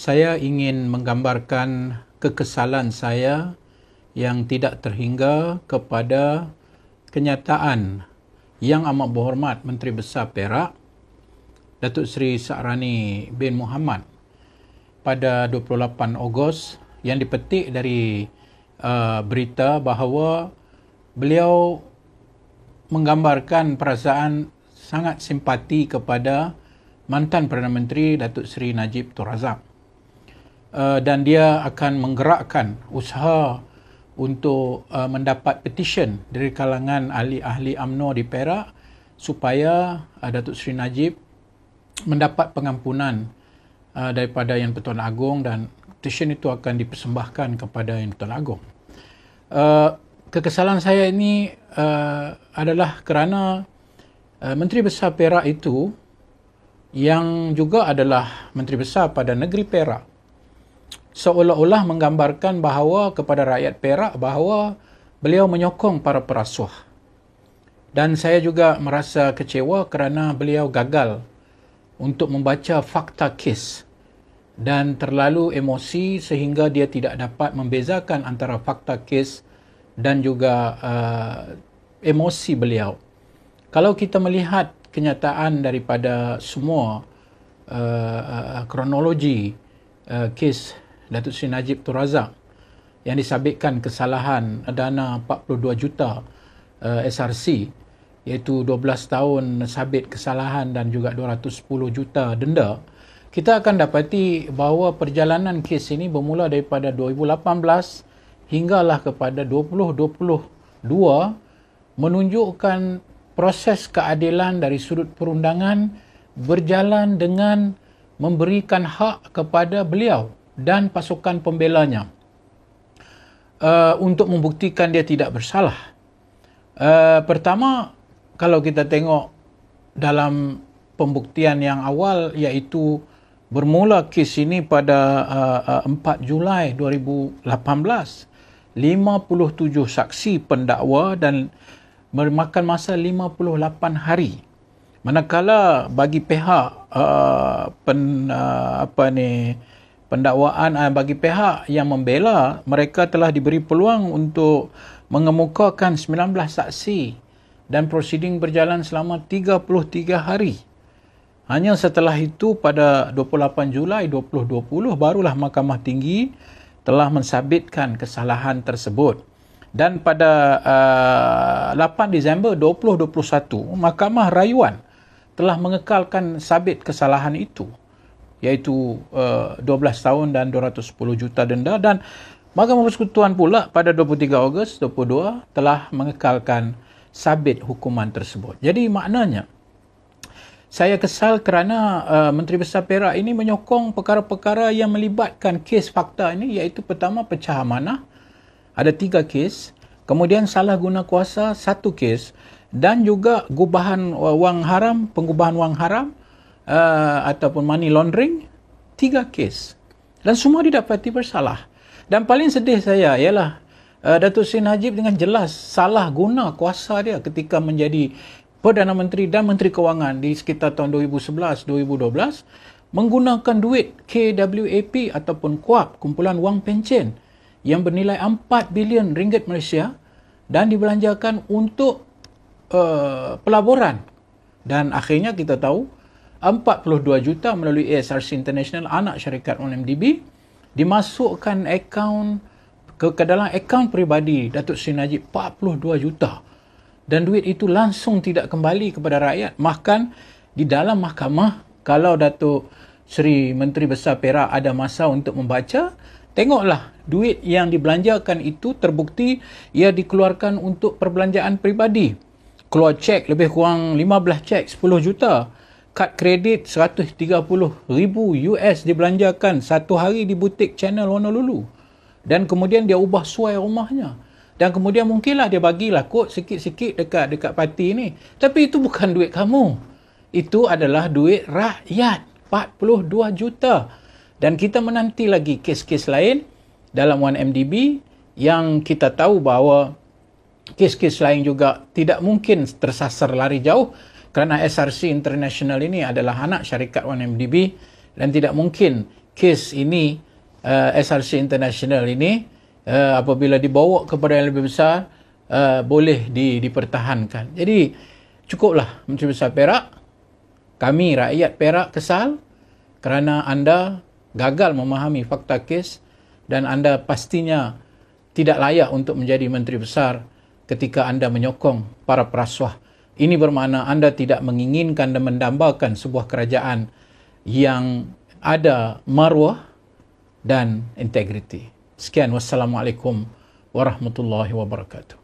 Saya ingin menggambarkan kekesalan saya yang tidak terhingga kepada kenyataan Yang Amat Berhormat Menteri Besar Perak, Datuk Seri Sa'rani bin Mohamad pada 28 Ogos yang dipetik dari berita bahawa beliau menggambarkan perasaan sangat simpati kepada mantan Perdana Menteri Datuk Seri Najib Tun Razak. Dan dia akan menggerakkan usaha untuk mendapat petition dari kalangan ahli-ahli UMNO di Perak supaya Datuk Seri Najib mendapat pengampunan daripada Yang Pertuan Agong, dan petition itu akan dipersembahkan kepada Yang Pertuan Agong. Kekesalan saya ini adalah kerana Menteri Besar Perak itu yang juga adalah Menteri Besar pada negeri Perak seolah-olah menggambarkan bahawa kepada rakyat Perak bahawa beliau menyokong para perasuah. Dan saya juga merasa kecewa kerana beliau gagal untuk membaca fakta kes dan terlalu emosi sehingga dia tidak dapat membezakan antara fakta kes dan juga emosi beliau. Kalau kita melihat kenyataan daripada semua kronologi kes Datuk Seri Najib Tun Razak yang disabitkan kesalahan dana 42 juta SRC, iaitu 12 tahun sabit kesalahan dan juga 210 juta denda, kita akan dapati bahawa perjalanan kes ini bermula daripada 2018 hinggalah kepada 2022 menunjukkan proses keadilan dari sudut perundangan berjalan dengan memberikan hak kepada beliau dan pasukan pembelanya untuk membuktikan dia tidak bersalah. Pertama, kalau kita tengok dalam pembuktian yang awal, iaitu bermula kes ini pada 4 Julai 2018, 57 saksi pendakwa dan memakan masa 58 hari. Manakala bagi pihak pendakwaan, bagi pihak yang membela, mereka telah diberi peluang untuk mengemukakan 19 saksi dan prosiding berjalan selama 33 hari. Hanya setelah itu pada 28 Julai 2020 barulah Mahkamah Tinggi telah mensabitkan kesalahan tersebut. Dan pada 8 Disember 2021, Mahkamah Rayuan telah mengekalkan sabit kesalahan itu, iaitu 12 tahun dan 210 juta denda, dan Mahkamah Persekutuan pula pada 23 Ogos 2022 telah mengekalkan sabit hukuman tersebut. Jadi maknanya saya kesal kerana Menteri Besar Perak ini menyokong perkara-perkara yang melibatkan kes fakta ini, iaitu pertama pecah amanah, ada 3 kes, kemudian salah guna kuasa 1 kes, dan juga gubahan wang haram, pengubahan wang haram ataupun money laundering 3 kes, dan semua didapati bersalah. Dan paling sedih saya ialah Datuk Seri Najib dengan jelas salah guna kuasa dia ketika menjadi Perdana Menteri dan Menteri Kewangan di sekitar tahun 2011-2012 menggunakan duit KWAP ataupun KUAP, kumpulan wang pencen, yang bernilai 4 bilion ringgit Malaysia dan dibelanjakan untuk pelaburan. Dan akhirnya kita tahu 42 juta melalui ASRC International, anak syarikat ONMDB, dimasukkan akaun ke dalam akaun peribadi Datuk Seri Najib 42 juta. Dan duit itu langsung tidak kembali kepada rakyat. Bahkan di dalam mahkamah, kalau Datuk Seri Menteri Besar Perak ada masa untuk membaca, tengoklah duit yang dibelanjakan itu terbukti ia dikeluarkan untuk perbelanjaan peribadi. Keluar cek lebih kurang 15 cek 10 juta. Kad kredit 130,000 US dibelanjakan satu hari di butik Channel Honolulu. Dan kemudian dia ubah suai rumahnya. Dan kemudian mungkinlah dia bagilah kot sikit-sikit dekat parti ni. Tapi itu bukan duit kamu. Itu adalah duit rakyat. 42 juta. Dan kita menanti lagi kes-kes lain dalam 1MDB yang kita tahu bahawa kes-kes lain juga tidak mungkin tersasar lari jauh kerana SRC International ini adalah anak syarikat 1MDB dan tidak mungkin kes ini, SRC International ini, apabila dibawa kepada yang lebih besar, boleh dipertahankan. Jadi cukuplah Menteri Besar Perak. Kami rakyat Perak kesal kerana anda gagal memahami fakta kes dan anda pastinya tidak layak untuk menjadi Menteri Besar ketika anda menyokong para perasuah. Ini bermakna anda tidak menginginkan dan mendambakan sebuah kerajaan yang ada maruah dan integriti. Sekian, wassalamualaikum warahmatullahi wabarakatuh.